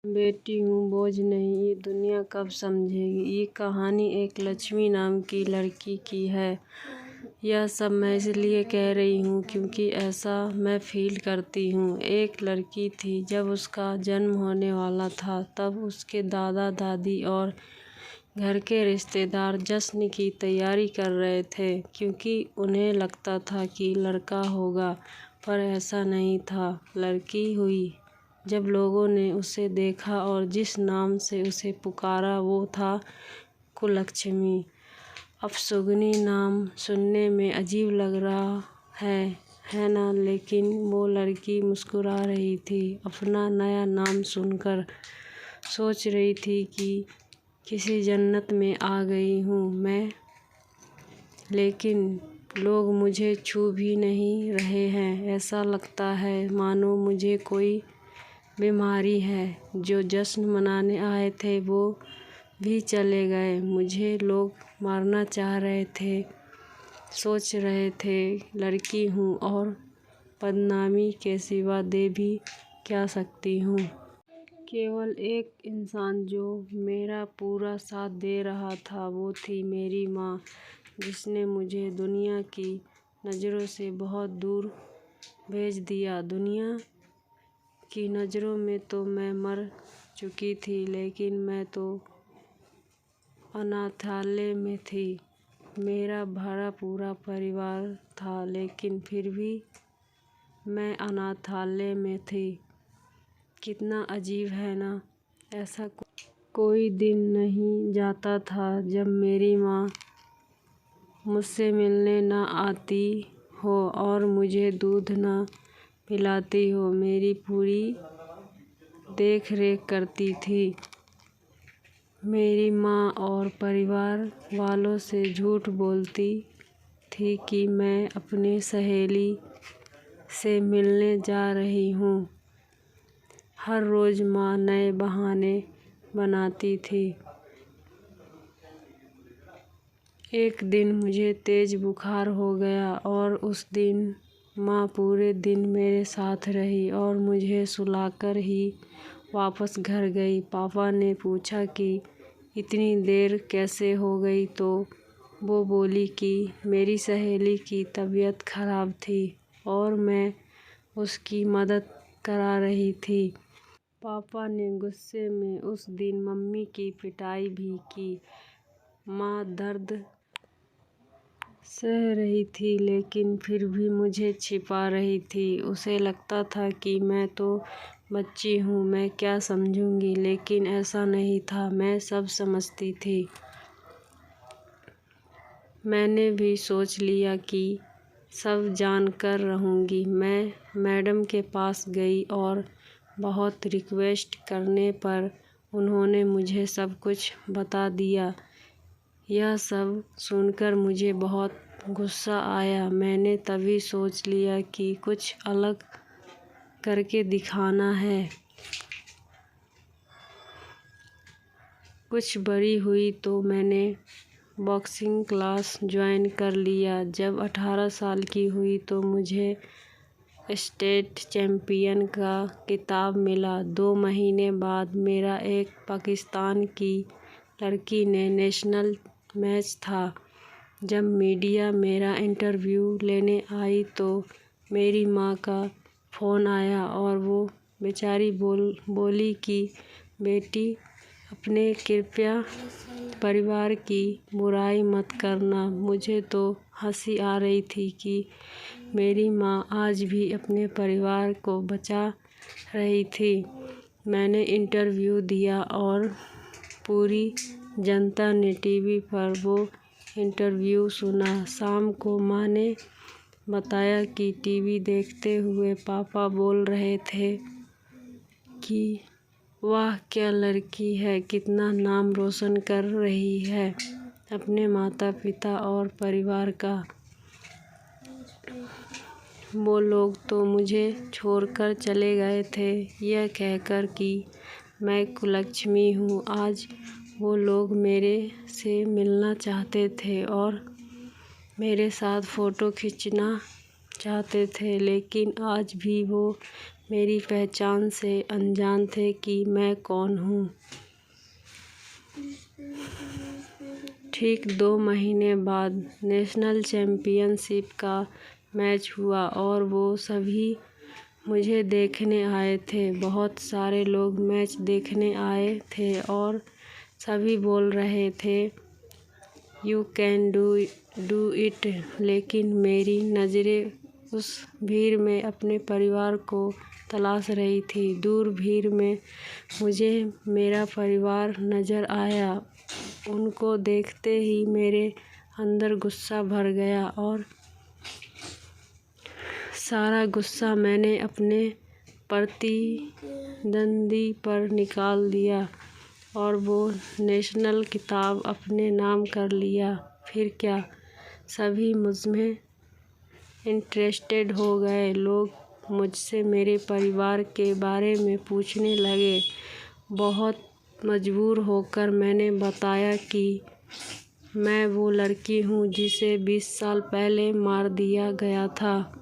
बेटी हूँ, बोझ नहीं, ये दुनिया कब समझेगी। ये कहानी एक लक्ष्मी नाम की लड़की की है। यह सब मैं इसलिए कह रही हूँ क्योंकि ऐसा मैं फील करती हूँ। एक लड़की थी, जब उसका जन्म होने वाला था तब उसके दादा दादी और घर के रिश्तेदार जश्न की तैयारी कर रहे थे क्योंकि उन्हें लगता था कि लड़का होगा, पर ऐसा नहीं था। लड़की हुई। जब लोगों ने उसे देखा और जिस नाम से उसे पुकारा वो था कुलक्ष्मी। अपशगुनी नाम सुनने में अजीब लग रहा है ना, लेकिन वो लड़की मुस्कुरा रही थी अपना नया नाम सुनकर। सोच रही थी कि किसी जन्नत में आ गई हूँ मैं, लेकिन लोग मुझे छू भी नहीं रहे हैं। ऐसा लगता है मानो मुझे कोई बीमारी है। जो जश्न मनाने आए थे वो भी चले गए। मुझे लोग मारना चाह रहे थे। सोच रहे थे लड़की हूँ और बदनामी के सिवा दे भी क्या सकती हूँ। केवल एक इंसान जो मेरा पूरा साथ दे रहा था वो थी मेरी माँ, जिसने मुझे दुनिया की नज़रों से बहुत दूर भेज दिया। दुनिया की नज़रों में तो मैं मर चुकी थी, लेकिन मैं तो अनाथालय में थी। मेरा भरा पूरा परिवार था, लेकिन फिर भी मैं अनाथालय में थी। कितना अजीब है ना। ऐसा कोई दिन नहीं जाता था जब मेरी माँ मुझसे मिलने न आती हो और मुझे दूध न पिलाती हो। मेरी पूरी देख रेख करती थी। मेरी माँ और परिवार वालों से झूठ बोलती थी कि मैं अपनी सहेली से मिलने जा रही हूँ। हर रोज़ माँ नए बहाने बनाती थी। एक दिन मुझे तेज़ बुखार हो गया और उस दिन माँ पूरे दिन मेरे साथ रही और मुझे सुलाकर ही वापस घर गई। पापा ने पूछा कि इतनी देर कैसे हो गई, तो वो बोली कि मेरी सहेली की तबीयत खराब थी और मैं उसकी मदद करा रही थी। पापा ने गुस्से में उस दिन मम्मी की पिटाई भी की। माँ दर्द सह रही थी, लेकिन फिर भी मुझे छिपा रही थी। उसे लगता था कि मैं तो बच्ची हूँ, मैं क्या समझूंगी, लेकिन ऐसा नहीं था। मैं सब समझती थी। मैंने भी सोच लिया कि सब जान कर रहूँगी। मैं मैडम के पास गई और बहुत रिक्वेस्ट करने पर उन्होंने मुझे सब कुछ बता दिया। यह सब सुनकर मुझे बहुत गुस्सा आया। मैंने तभी सोच लिया कि कुछ अलग करके दिखाना है। कुछ बड़ी हुई तो मैंने बॉक्सिंग क्लास ज्वाइन कर लिया। जब 18 साल की हुई तो मुझे स्टेट चैम्पियन का खिताब मिला। 2 महीने बाद मेरा एक पाकिस्तान की लड़की ने नेशनल मैच था। जब मीडिया मेरा इंटरव्यू लेने आई तो मेरी माँ का फ़ोन आया और वो बेचारी बोली कि बेटी, अपने कृपया परिवार की बुराई मत करना। मुझे तो हंसी आ रही थी कि मेरी माँ आज भी अपने परिवार को बचा रही थी। मैंने इंटरव्यू दिया और पूरी जनता ने टीवी पर वो इंटरव्यू सुना। शाम को माँ ने बताया कि टीवी देखते हुए पापा बोल रहे थे कि वाह क्या लड़की है, कितना नाम रोशन कर रही है अपने माता पिता और परिवार का। वो लोग तो मुझे छोड़कर चले गए थे यह कहकर कि मैं कुलक्ष्मी हूँ। आज वो लोग मेरे से मिलना चाहते थे और मेरे साथ फ़ोटो खींचना चाहते थे, लेकिन आज भी वो मेरी पहचान से अनजान थे कि मैं कौन हूँ। ठीक 2 महीने बाद नेशनल चैम्पियनशिप का मैच हुआ और वो सभी मुझे देखने आए थे। बहुत सारे लोग मैच देखने आए थे और सभी बोल रहे थे यू कैन डू इट, लेकिन मेरी नज़रें उस भीड़ में अपने परिवार को तलाश रही थी। दूर भीड़ में मुझे मेरा परिवार नज़र आया। उनको देखते ही मेरे अंदर गुस्सा भर गया और सारा गुस्सा मैंने अपने प्रतिद्वंदी पर निकाल दिया और वो नेशनल खिताब अपने नाम कर लिया। फिर क्या, सभी मुझमें इंटरेस्टेड हो गए। लोग मुझसे मेरे परिवार के बारे में पूछने लगे। बहुत मजबूर होकर मैंने बताया कि मैं वो लड़की हूँ जिसे 20 साल पहले मार दिया गया था,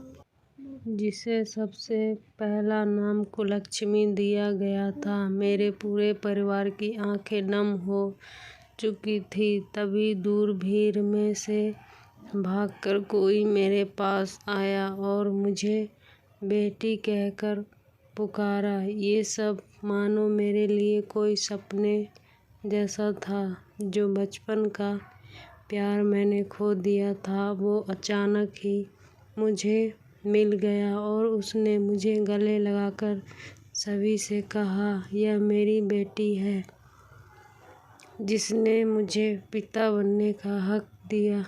जिसे सबसे पहला नाम कुलक्ष्मी दिया गया था। मेरे पूरे परिवार की आंखें नम हो चुकी थी। तभी दूर भीड़ में से भागकर कोई मेरे पास आया और मुझे बेटी कहकर पुकारा। ये सब मानो मेरे लिए कोई सपने जैसा था। जो बचपन का प्यार मैंने खो दिया था वो अचानक ही मुझे मिल गया और उसने मुझे गले लगाकर सभी से कहा, यह मेरी बेटी है जिसने मुझे पिता बनने का हक दिया।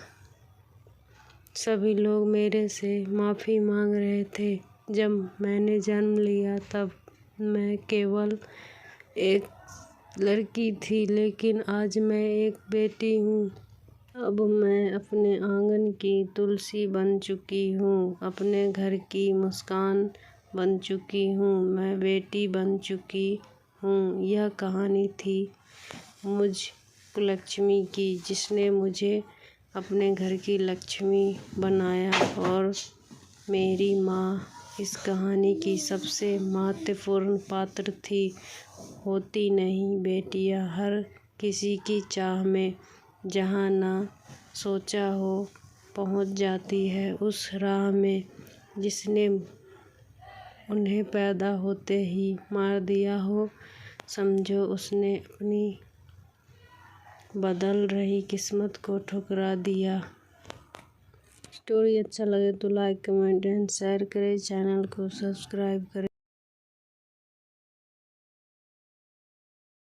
सभी लोग मेरे से माफ़ी मांग रहे थे। जब मैंने जन्म लिया तब मैं केवल एक लड़की थी, लेकिन आज मैं एक बेटी हूँ। अब मैं अपने आंगन की तुलसी बन चुकी हूँ, अपने घर की मुस्कान बन चुकी हूँ, मैं बेटी बन चुकी हूँ। यह कहानी थी मुझ कुलक्ष्मी की, जिसने मुझे अपने घर की लक्ष्मी बनाया। और मेरी माँ इस कहानी की सबसे महत्वपूर्ण पात्र थी। होती नहीं बेटियाँ हर किसी की चाह में, जहाँ ना सोचा हो पहुँच जाती है उस राह में जिसने उन्हें पैदा होते ही मार दिया हो। समझो उसने अपनी बदल रही किस्मत को ठुकरा दिया। स्टोरी अच्छा लगे तो लाइक, कमेंट एंड शेयर करें। चैनल को सब्सक्राइब करें।